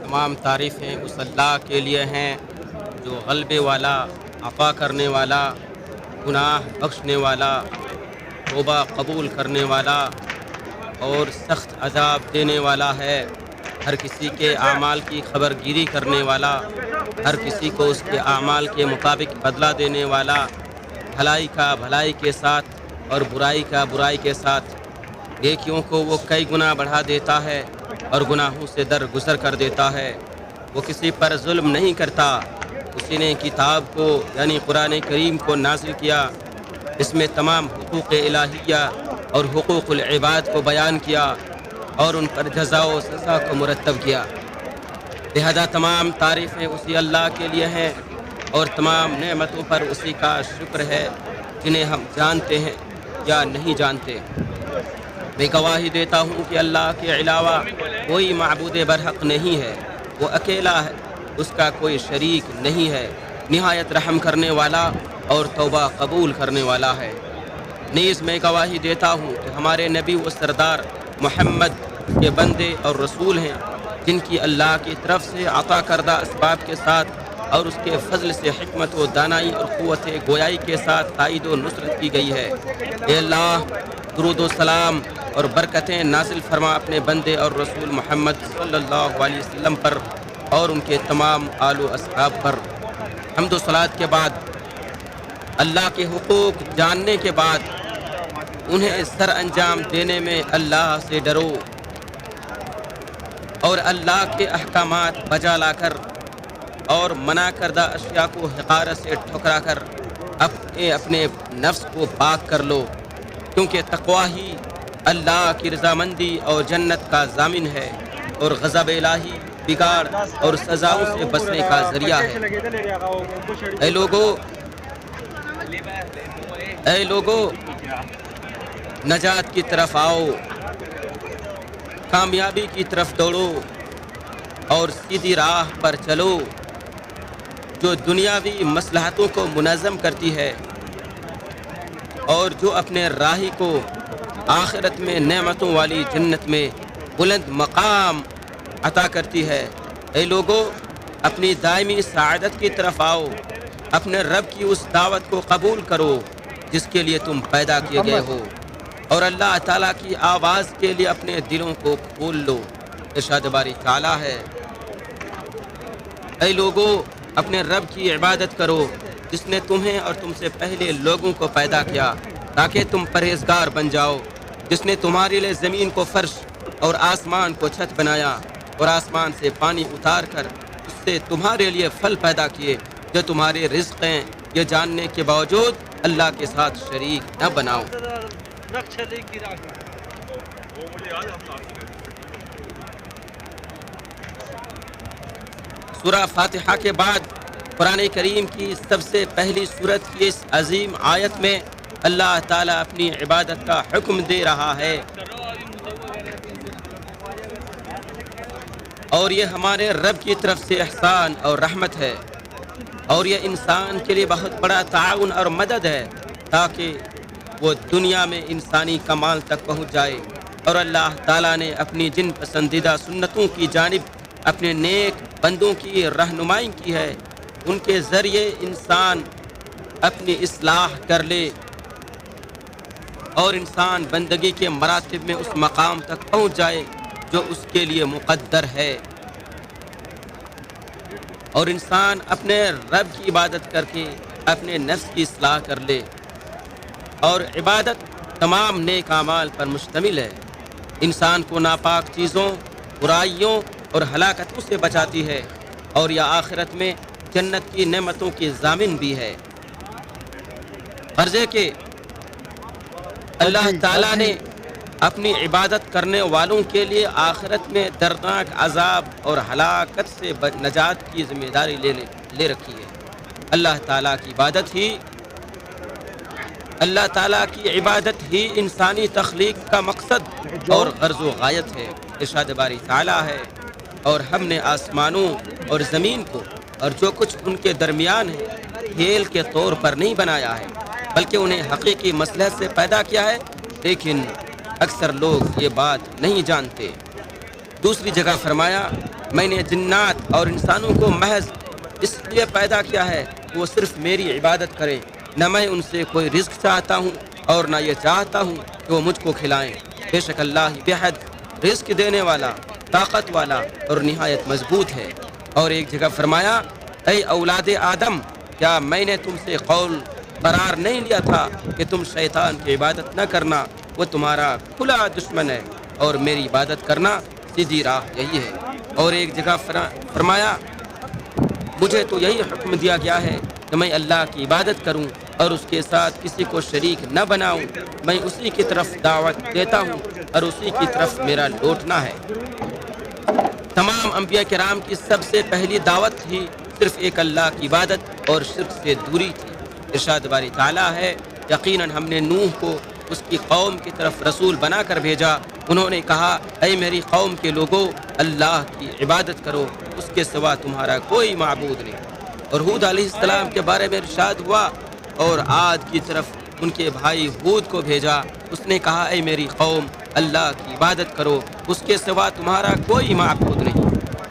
تمام تعریفیں اس اللہ کے لیے ہیں جو غلبے والا، عطا کرنے والا، گناہ بخشنے والا، توبہ قبول کرنے والا اور سخت عذاب دینے والا ہے۔ ہر کسی کے اعمال کی خبر گیری کرنے والا، ہر کسی کو اس کے اعمال کے مطابق بدلہ دینے والا، بھلائی کا بھلائی کے ساتھ اور برائی کا برائی کے ساتھ۔ نیکیوں کو وہ کئی گنا بڑھا دیتا ہے اور گناہوں سے درگزر کر دیتا ہے۔ وہ کسی پر ظلم نہیں کرتا۔ اسی نے کتاب کو یعنی قرآن کریم کو نازل کیا، اس میں تمام حقوق الہیہ اور حقوق العباد کو بیان کیا اور ان پر جزا و سزا کو مرتب کیا۔ لہذا تمام تعریفیں اسی اللہ کے لیے ہیں اور تمام نعمتوں پر اسی کا شکر ہے جنہیں ہم جانتے ہیں یا نہیں جانتے۔ میں گواہی دیتا ہوں کہ اللہ کے علاوہ کوئی معبود برحق نہیں ہے، وہ اکیلا ہے، اس کا کوئی شریک نہیں ہے، نہایت رحم کرنے والا اور توبہ قبول کرنے والا ہے۔ نیز میں گواہی دیتا ہوں کہ ہمارے نبی و سردار محمد کے بندے اور رسول ہیں، جن کی اللہ کی طرف سے عطا کردہ اسباب کے ساتھ اور اس کے فضل سے حکمت و دانائی اور قوت گویائی کے ساتھ تائید و نصرت کی گئی ہے۔ اے اللہ، درود و سلام اور برکتیں نازل فرما اپنے بندے اور رسول محمد صلی اللہ علیہ وسلم پر اور ان کے تمام آل و اصحاب پر۔ حمد و صلات کے بعد، اللہ کے حقوق جاننے کے بعد انہیں سر انجام دینے میں اللہ سے ڈرو اور اللہ کے احکامات بجا لا کر اور منع کردہ اشیاء کو حقارت سے ٹھکرا کر اپنے نفس کو پاک کر لو، کیونکہ تقوی ہی اللہ کی رضامندی اور جنت کا ضامن ہے اور غضب الہی، بگاڑ اور سزاؤں سے بچنے کا ذریعہ ہے۔ اے لوگو، نجات کی طرف آؤ، کامیابی کی طرف دوڑو اور سیدھی راہ پر چلو جو دنیاوی مصلحتوں کو منظم کرتی ہے اور جو اپنے راہی کو آخرت میں نعمتوں والی جنت میں بلند مقام عطا کرتی ہے۔ اے لوگو، اپنی دائمی سعادت کی طرف آؤ، اپنے رب کی اس دعوت کو قبول کرو جس کے لیے تم پیدا کیے گئے ہو، اور اللہ تعالیٰ کی آواز کے لیے اپنے دلوں کو کھول لو۔ ارشاد باری تعالیٰ ہے، اے لوگو، اپنے رب کی عبادت کرو جس نے تمہیں اور تم سے پہلے لوگوں کو پیدا کیا تاکہ تم پرہیزگار بن جاؤ، جس نے تمہارے لیے زمین کو فرش اور آسمان کو چھت بنایا اور آسمان سے پانی اتار کر اس سے تمہارے لیے پھل پیدا کیے جو تمہارے رزق ہیں، یہ جاننے کے باوجود اللہ کے ساتھ شریک نہ بناؤ۔ سورہ فاتحہ کے بعد قرآن کریم کی سب سے پہلی سورت کی اس عظیم آیت میں اللہ تعالیٰ اپنی عبادت کا حکم دے رہا ہے، اور یہ ہمارے رب کی طرف سے احسان اور رحمت ہے، اور یہ انسان کے لیے بہت بڑا تعاون اور مدد ہے تاکہ وہ دنیا میں انسانی کمال تک پہنچ جائے، اور اللہ تعالیٰ نے اپنی جن پسندیدہ سنتوں کی جانب اپنے نیک بندوں کی رہنمائی کی ہے، ان کے ذریعے انسان اپنی اصلاح کر لے اور انسان بندگی کے مراتب میں اس مقام تک پہنچ جائے جو اس کے لیے مقدر ہے، اور انسان اپنے رب کی عبادت کر کے اپنے نفس کی اصلاح کر لے۔ اور عبادت تمام نیک اعمال پر مشتمل ہے، انسان کو ناپاک چیزوں، برائیوں اور ہلاکتوں سے بچاتی ہے، اور یہ آخرت میں جنت کی نعمتوں کی ضامن بھی ہے۔ غرض ہے کہ اللہ تعالیٰ نے اپنی عبادت کرنے والوں کے لیے آخرت میں دردناک عذاب اور ہلاکت سے نجات کی ذمہ داری لے رکھی ہے۔ اللہ تعالیٰ کی عبادت ہی انسانی تخلیق کا مقصد اور غرض و غایت ہے۔ ارشاد باری تعالیٰ ہے، اور ہم نے آسمانوں اور زمین کو اور جو کچھ ان کے درمیان ہے کھیل کے طور پر نہیں بنایا ہے، بلکہ انہیں حقیقی مصلحت سے پیدا کیا ہے، لیکن اکثر لوگ یہ بات نہیں جانتے۔ دوسری جگہ فرمایا، میں نے جنات اور انسانوں کو محض اس لیے پیدا کیا ہے کہ وہ صرف میری عبادت کریں، نہ میں ان سے کوئی رزق چاہتا ہوں اور نہ یہ چاہتا ہوں کہ وہ مجھ کو کھلائیں۔ بے شک اللہ ہی بے حد رزق دینے والا، طاقت والا اور نہایت مضبوط ہے۔ اور ایک جگہ فرمایا، اے اولاد آدم، کیا میں نے تم سے قول قرار نہیں لیا تھا کہ تم شیطان کی عبادت نہ کرنا، وہ تمہارا کھلا دشمن ہے، اور میری عبادت کرنا سیدھی راہ یہی ہے۔ اور ایک جگہ فرمایا، مجھے تو یہی حکم دیا گیا ہے کہ میں اللہ کی عبادت کروں اور اس کے ساتھ کسی کو شریک نہ بناؤں، میں اسی کی طرف دعوت دیتا ہوں اور اسی کی طرف میرا لوٹنا ہے۔ تمام انبیاء کرام کی سب سے پہلی دعوت ہی صرف ایک اللہ کی عبادت اور شرک سے دوری تھی۔ ارشاد باری تعالیٰ ہے، یقیناً ہم نے نوح کو اس کی قوم کی طرف رسول بنا کر بھیجا، انہوں نے کہا، اے میری قوم کے لوگوں، اللہ کی عبادت کرو، اس کے سوا تمہارا کوئی معبود نہیں۔ اور ہود علیہ السلام کے بارے میں ارشاد ہوا، اور عاد کی طرف ان کے بھائی ہود کو بھیجا، اس نے کہا، اے میری قوم، اللہ کی عبادت کرو، اس کے سوا تمہارا کوئی معبود نہیں۔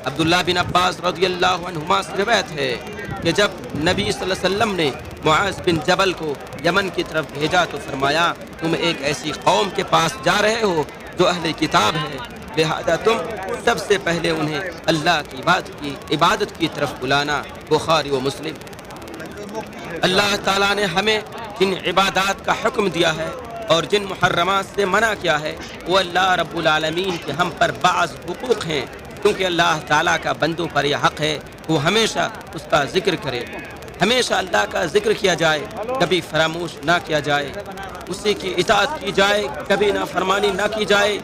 عبداللہ بن عباس رضی اللہ عنہما سے روایت ہے کہ جب نبی صلی اللہ علیہ وسلم نے معاذ بن جبل کو یمن کی طرف بھیجا تو فرمایا، تم ایک ایسی قوم کے پاس جا رہے ہو جو اہل کتاب ہے، لہذا تم سب سے پہلے انہیں اللہ کی عبادت کی طرف بلانا۔ بخاری و مسلم۔ اللہ تعالیٰ نے ہمیں جن عبادات کا حکم دیا ہے اور جن محرمات سے منع کیا ہے، وہ اللہ رب العالمین کے ہم پر بعض حقوق ہیں، کیونکہ اللہ تعالیٰ کا بندوں پر یہ حق ہے کہ وہ ہمیشہ اس کا ذکر کرے، ہمیشہ اللہ کا ذکر کیا جائے، کبھی فراموش نہ کیا جائے، اسی کی اطاعت کی جائے، کبھی نافرمانی نہ کی جائے،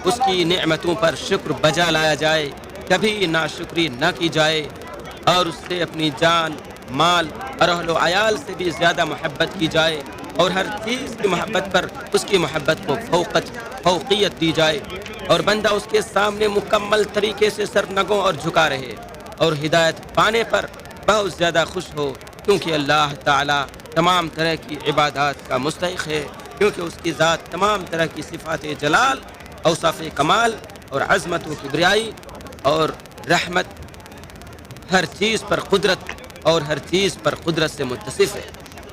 اس کی نعمتوں پر شکر بجا لایا جائے، کبھی ناشکری نہ کی جائے، اور اس سے اپنی جان، مال اور اہل و عیال سے بھی زیادہ محبت کی جائے، اور ہر چیز کی محبت پر اس کی محبت کو فوقیت دی جائے، اور بندہ اس کے سامنے مکمل طریقے سے سر نگوں اور جھکا رہے، اور ہدایت پانے پر بہت زیادہ خوش ہو، کیونکہ اللہ تعالیٰ تمام طرح کی عبادات کا مستحق ہے، کیونکہ اس کی ذات تمام طرح کی صفات جلال، اوصاف کمال اور عظمت و کبریائی اور رحمت، ہر چیز پر قدرت اور ہر چیز پر قدرت سے متصف ہے،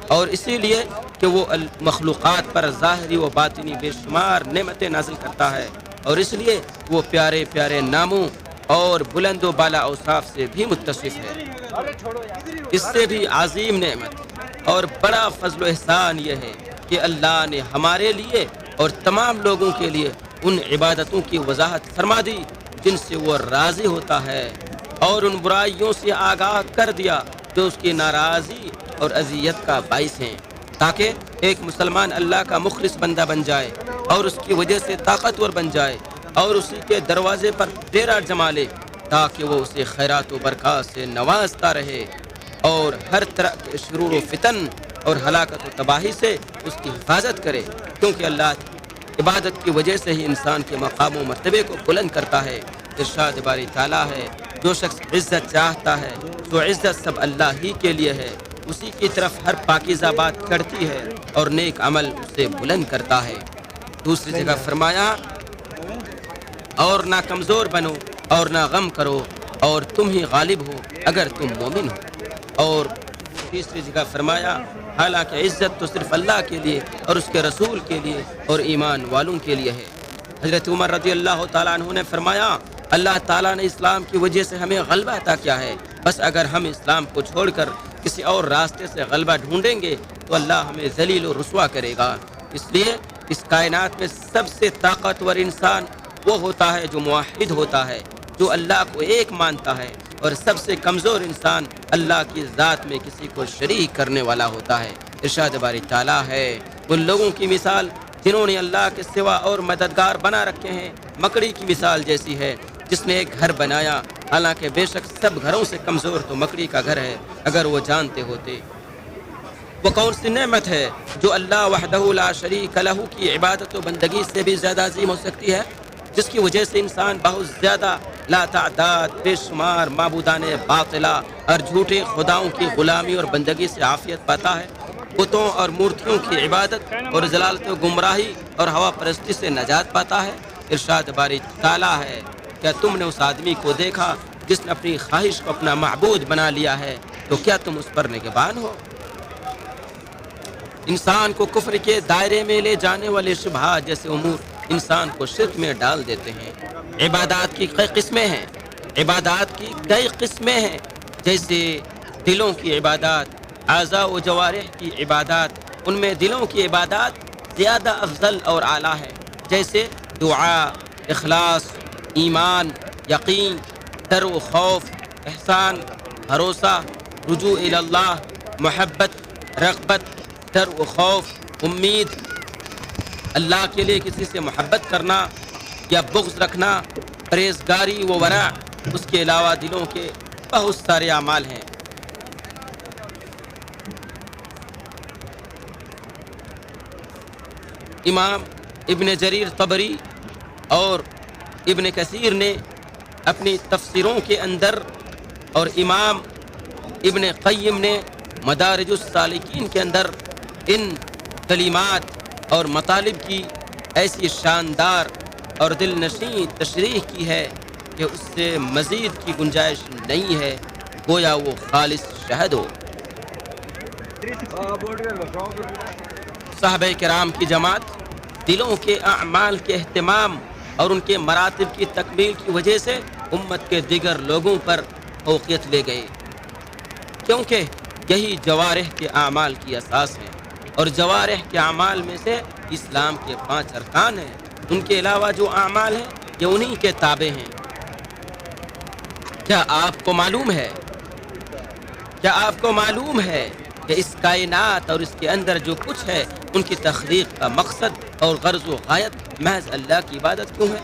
اور اسی لیے کہ وہ مخلوقات پر ظاہری و باطنی بے شمار نعمتیں نازل کرتا ہے، اور اس لیے وہ پیارے پیارے ناموں اور بلند و بالا اوصاف سے بھی متصف ہے۔ اس سے بھی عظیم نعمت اور بڑا فضل و احسان یہ ہے کہ اللہ نے ہمارے لیے اور تمام لوگوں کے لیے ان عبادتوں کی وضاحت فرما دی جن سے وہ راضی ہوتا ہے، اور ان برائیوں سے آگاہ کر دیا جو اس کی ناراضی اور اذیت کا باعث ہیں، تاکہ ایک مسلمان اللہ کا مخلص بندہ بن جائے اور اس کی وجہ سے طاقتور بن جائے، اور اسی کے دروازے پر ڈیرا جما لے، تاکہ وہ اسے خیرات و برکات سے نوازتا رہے، اور ہر طرح کے شرور و فتن اور ہلاکت و تباہی سے اس کی حفاظت کرے، کیونکہ اللہ عبادت کی وجہ سے ہی انسان کے مقام و مرتبے کو بلند کرتا ہے۔ ارشاد باری تعالیٰ ہے، جو شخص عزت چاہتا ہے تو عزت سب اللہ ہی کے لیے ہے، اسی کی طرف ہر پاکیزہ بات چڑھتی ہے اور نیک عمل اسے بلند کرتا ہے۔ دوسری جگہ فرمایا، اور نہ کمزور بنو اور نہ غم کرو، اور تم ہی غالب ہو اگر تم مومن ہو۔ اور تیسری جگہ فرمایا، حالانکہ عزت تو صرف اللہ کے لیے اور اس کے رسول کے لیے اور ایمان والوں کے لیے ہے۔ حضرت عمر رضی اللہ تعالیٰ عنہ نے فرمایا، اللہ تعالیٰ نے اسلام کی وجہ سے ہمیں غلبہ عطا کیا ہے، بس اگر ہم اسلام کو چھوڑ کر کسی اور راستے سے غلبہ ڈھونڈیں گے تو اللہ ہمیں ذلیل و رسوا کرے گا۔ اس لیے اس کائنات میں سب سے طاقتور انسان وہ ہوتا ہے جو موحد ہوتا ہے، جو اللہ کو ایک مانتا ہے، اور سب سے کمزور انسان اللہ کی ذات میں کسی کو شریک کرنے والا ہوتا ہے۔ ارشاد باری تعالیٰ ہے، ان لوگوں کی مثال جنہوں نے اللہ کے سوا اور مددگار بنا رکھے ہیں، مکڑی کی مثال جیسی ہے جس نے ایک گھر بنایا، حالانکہ بے شک سب گھروں سے کمزور تو مکڑی کا گھر ہے، اگر وہ جانتے ہوتے۔ وہ کون سی نعمت ہے جو اللہ وحدہ لا شریک لہ کی عبادت و بندگی سے بھی زیادہ عظیم ہو سکتی ہے، جس کی وجہ سے انسان بہت زیادہ لا تعداد بے شمار معبودان باطلہ اور جھوٹے خداؤں کی غلامی اور بندگی سے عافیت پاتا ہے۔ بتوں اور مورتیوں کی عبادت اور ضلالت و گمراہی اور ہوا پرستی سے نجات پاتا ہے۔ ارشاد باری تعالیٰ ہے، کیا تم نے اس آدمی کو دیکھا جس نے اپنی خواہش کو اپنا معبود بنا لیا ہے؟ تو کیا تم اس پر نگہبان ہو؟ انسان کو کفر کے دائرے میں لے جانے والے شبہات جیسے امور انسان کو شرک میں ڈال دیتے ہیں۔ عبادات کی کئی قسمیں ہیں، جیسے دلوں کی عبادات، اعضاء و جوارح کی عبادات۔ ان میں دلوں کی عبادات زیادہ افضل اور اعلیٰ ہے، جیسے دعا، اخلاص، ایمان، یقین، ڈر و خوف، احسان، بھروسہ، رجوع الی اللہ، محبت، رغبت، ڈر و خوف، امید، اللہ کے لیے کسی سے محبت کرنا یا بغض رکھنا، پرہیزگاری و ورع۔ اس کے علاوہ دلوں کے بہت سارے اعمال ہیں۔ امام ابن جریر طبری اور ابن کثیر نے اپنی تفسیروں کے اندر اور امام ابن قیم نے مدارج السالکین کے اندر ان کلمات اور مطالب کی ایسی شاندار اور دل نشیں تشریح کی ہے کہ اس سے مزید کی گنجائش نہیں ہے، گویا وہ خالص شہد ہو۔ صحابہ کرام کی جماعت دلوں کے اعمال کے اہتمام اور ان کے مراتب کی تکمیل کی وجہ سے امت کے دیگر لوگوں پر فوقیت لے گئے، کیونکہ یہی جوارح کے اعمال کی اساس ہے، اور جوارح کے اعمال میں سے اسلام کے 5 ارکان ہیں۔ ان کے علاوہ جو اعمال ہیں یہ انہی کے تابع ہیں۔ کیا آپ کو معلوم ہے کہ اس کائنات اور اس کے اندر جو کچھ ہے ان کی تخلیق کا مقصد اور غرض و غایت محض اللہ کی عبادت کیوں ہے؟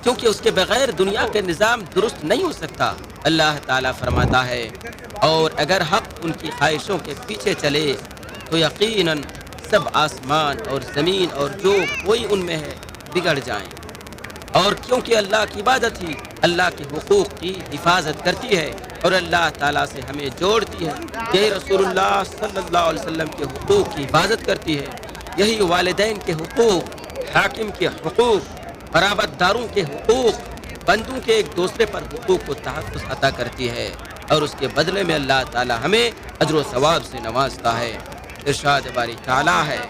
کیونکہ اس کے بغیر دنیا کے نظام درست نہیں ہو سکتا۔ اللہ تعالیٰ فرماتا ہے، اور اگر حق ان کی خواہشوں کے پیچھے چلے تو یقیناً سب آسمان اور زمین اور جو کوئی ان میں ہے بگڑ جائیں۔ اور کیونکہ اللہ کی عبادت ہی اللہ کے حقوق کی حفاظت کرتی ہے اور اللہ تعالیٰ سے ہمیں جوڑتی ہے، یہی رسول اللہ صلی اللہ علیہ وسلم کے حقوق کی حفاظت کرتی ہے، یہی والدین کے حقوق، حاکم کے حقوق، قرابت داروں کے حقوق، بندوں کے ایک دوسرے پر حقوق کو تحفظ عطا کرتی ہے، اور اس کے بدلے میں اللہ تعالیٰ ہمیں اجر و ثواب سے نوازتا ہے۔ ارشاد باری تعالیٰ ہے،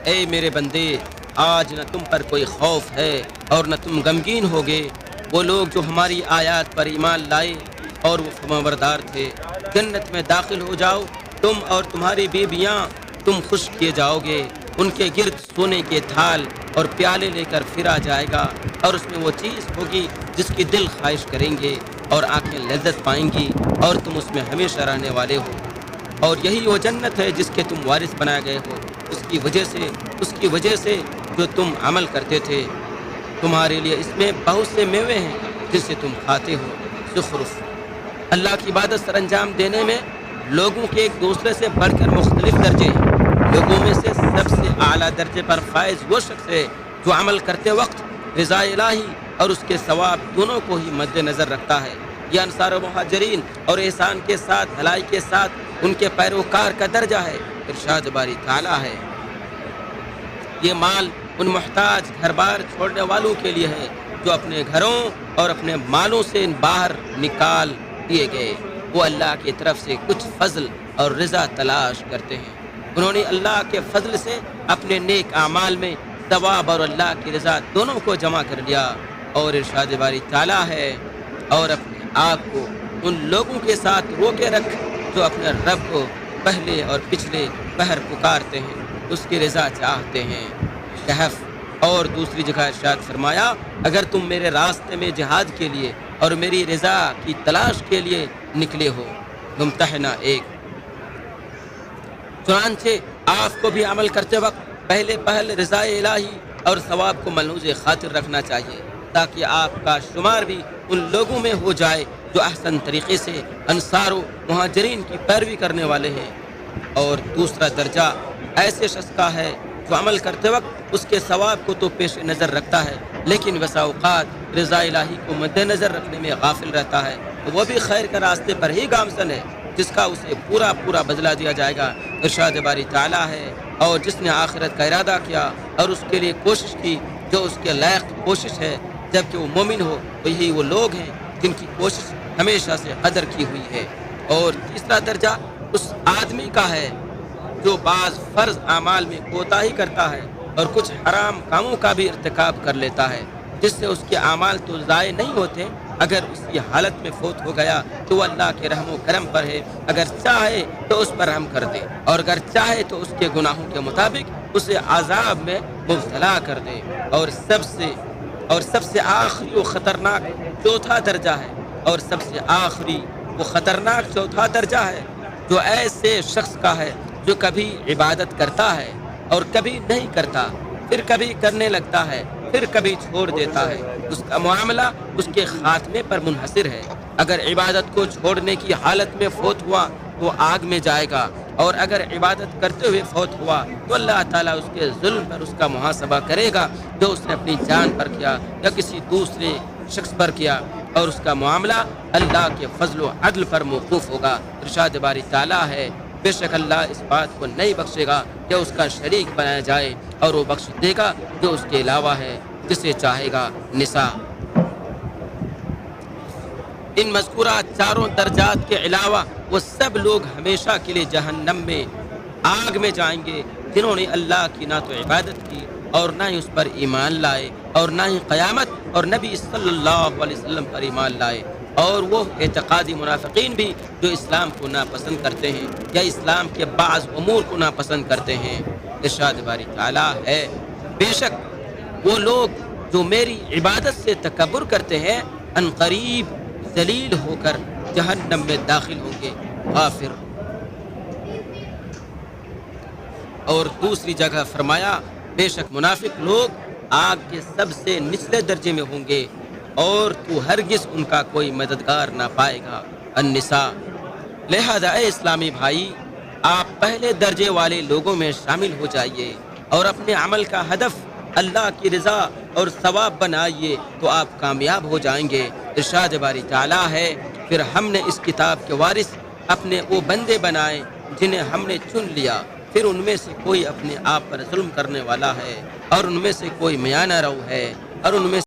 اے میرے بندے، آج نہ تم پر کوئی خوف ہے اور نہ تم غمگین ہوگے۔ وہ لوگ جو ہماری آیات پر ایمان لائے اور وہ فرمانبردار تھے، جنت میں داخل ہو جاؤ، تم اور تمہاری بیویاں، تم خوش کیے جاؤ گے۔ ان کے گرد سونے کے تھال اور پیالے لے کر پھرا جائے گا، اور اس میں وہ چیز ہوگی جس کی دل خواہش کریں گے اور آنکھیں لذت پائیں گی، اور تم اس میں ہمیشہ رہنے والے ہو۔ اور یہی وہ جنت ہے جس کے تم وارث بنائے گئے ہو، اس کی وجہ سے جو تم عمل کرتے تھے۔ تمہارے لیے اس میں بہت سے میوے ہیں جن سے تم کھاتے ہو۔ زخرف، اللہ کی عبادت سر انجام دینے میں لوگوں کے ایک دوسرے سے بڑھ کر مختلف درجے ہیں۔ لوگوں میں سے سب سے اعلیٰ درجے پر فائز وہ شخص ہے جو عمل کرتے وقت رضا الہی اور اس کے ثواب دونوں کو ہی مد نظر رکھتا ہے۔ یہ انصار و مہاجرین اور احسان کے ساتھ بھلائی کے ساتھ ان کے پیروکار کا درجہ ہے۔ ارشاد باری تعالیٰ ہے، یہ مال ان محتاج گھر بار چھوڑنے والوں کے لیے ہے جو اپنے گھروں اور اپنے مالوں سے باہر نکال دیے گئے، وہ اللہ کی طرف سے کچھ فضل اور رضا تلاش کرتے ہیں۔ انہوں نے اللہ کے فضل سے اپنے نیک اعمال میں ثواب اور اللہ کی رضا دونوں کو جمع کر لیا۔ اور ارشاد باری تعالیٰ ہے، اور اپنے آپ کو ان لوگوں کے ساتھ روکے رکھ جو اپنے رب کو پہلے اور پچھلے پہر پکارتے ہیں، اس کی رضا چاہتے ہیں۔ کہف اور دوسری جگہ ارشاد فرمایا، اگر تم میرے راستے میں جہاد کے لیے اور میری رضا کی تلاش کے لیے نکلے ہو۔ ممتحنہ 1۔ چنانچہ آپ کو بھی عمل کرتے وقت پہل رضا الہی اور ثواب کو ملحوظ خاطر رکھنا چاہیے، تاکہ آپ کا شمار بھی ان لوگوں میں ہو جائے جو احسن طریقے سے انصار و مہاجرین کی پیروی کرنے والے ہیں۔ اور دوسرا درجہ ایسے شخص کا ہے جو عمل کرتے وقت اس کے ثواب کو تو پیش نظر رکھتا ہے، لیکن بسا اوقات رضا الہی کو مد نظر رکھنے میں غافل رہتا ہے، تو وہ بھی خیر کے راستے پر ہی گامزن ہے، جس کا اسے پورا پورا بدلہ دیا جائے گا۔ ارشاد باری تعالیٰ ہے، اور جس نے آخرت کا ارادہ کیا اور اس کے لیے کوشش کی جو اس کے لائق کوشش ہے، جبکہ وہ مومن ہو، تو یہی وہ لوگ ہیں جن کی کوشش ہمیشہ سے قدر کی ہوئی ہے۔ اور تیسرا درجہ اس آدمی کا ہے جو بعض فرض اعمال میں کوتاہی کرتا ہے اور کچھ حرام کاموں کا بھی ارتکاب کر لیتا ہے، جس سے اس کے اعمال تو ضائع نہیں ہوتے، اگر اس کی حالت میں فوت ہو گیا تو وہ اللہ کے رحم و کرم پر ہے، اگر چاہے تو اس پر رحم کر دے، اور اگر چاہے تو اس کے گناہوں کے مطابق اسے عذاب میں مبتلا کر دے۔ اور سب سے آخری و خطرناک چوتھا درجہ ہے، اور سب سے آخری وہ خطرناک چوتھا درجہ ہے جو ایسے شخص کا ہے جو کبھی عبادت کرتا ہے اور کبھی نہیں کرتا، پھر کبھی کرنے لگتا ہے، پھر کبھی چھوڑ دیتا ہے۔ اس کا معاملہ اس کے خاتمے پر منحصر ہے۔ اگر عبادت کو چھوڑنے کی حالت میں فوت ہوا تو آگ میں جائے گا، اور اگر عبادت کرتے ہوئے فوت ہوا تو اللہ تعالیٰ اس کے ظلم پر اس کا محاسبہ کرے گا جو اس نے اپنی جان پر کیا یا کسی دوسرے شخص پر کیا، اور اس کا معاملہ اللہ کے فضل و عدل پر موقوف ہوگا۔ ارشاد باری تعالیٰ ہے، بے شک اللہ اس بات کو نہیں بخشے گا کہ اس کا شریک بنایا جائے، اور وہ بخش دے گا جو اس کے علاوہ ہے جسے چاہے گا۔ نساء۔ ان مذکورہ چاروں درجات کے علاوہ وہ سب لوگ ہمیشہ کے لیے جہنم میں آگ میں جائیں گے جنہوں نے اللہ کی نہ تو عبادت کی اور نہ ہی اس پر ایمان لائے، اور نہ ہی قیامت اور نبی صلی اللہ علیہ وسلم پر ایمان لائے، اور وہ اعتقادی منافقین بھی جو اسلام کو ناپسند کرتے ہیں یا اسلام کے بعض امور کو ناپسند کرتے ہیں۔ ارشاد باری تعالیٰ ہے، بے شک وہ لوگ جو میری عبادت سے تکبر کرتے ہیں عنقریب ذلیل ہو کر جہنم میں داخل ہوں گے۔ غافر۔ اور دوسری جگہ فرمایا، بے شک منافق لوگ آگ کے سب سے نچلے درجے میں ہوں گے اور تو ہرگز ان کا کوئی مددگار نہ پائے گا۔ النساء۔ لہذا اے اسلامی بھائی، آپ پہلے درجے والے لوگوں میں شامل ہو جائیے اور اپنے عمل کا ہدف اللہ کی رضا اور ثواب بنائیے تو آپ کامیاب ہو جائیں گے۔ ارشاد باری تعالیٰ ہے، پھر ہم نے اس کتاب کے وارث اپنے وہ بندے بنائے جنہیں ہم نے چن لیا، پھر ان میں سے کوئی اپنے آپ پر ظلم کرنے والا ہے اور ان میں سے کوئی میانہ رو ہے، اور ان میں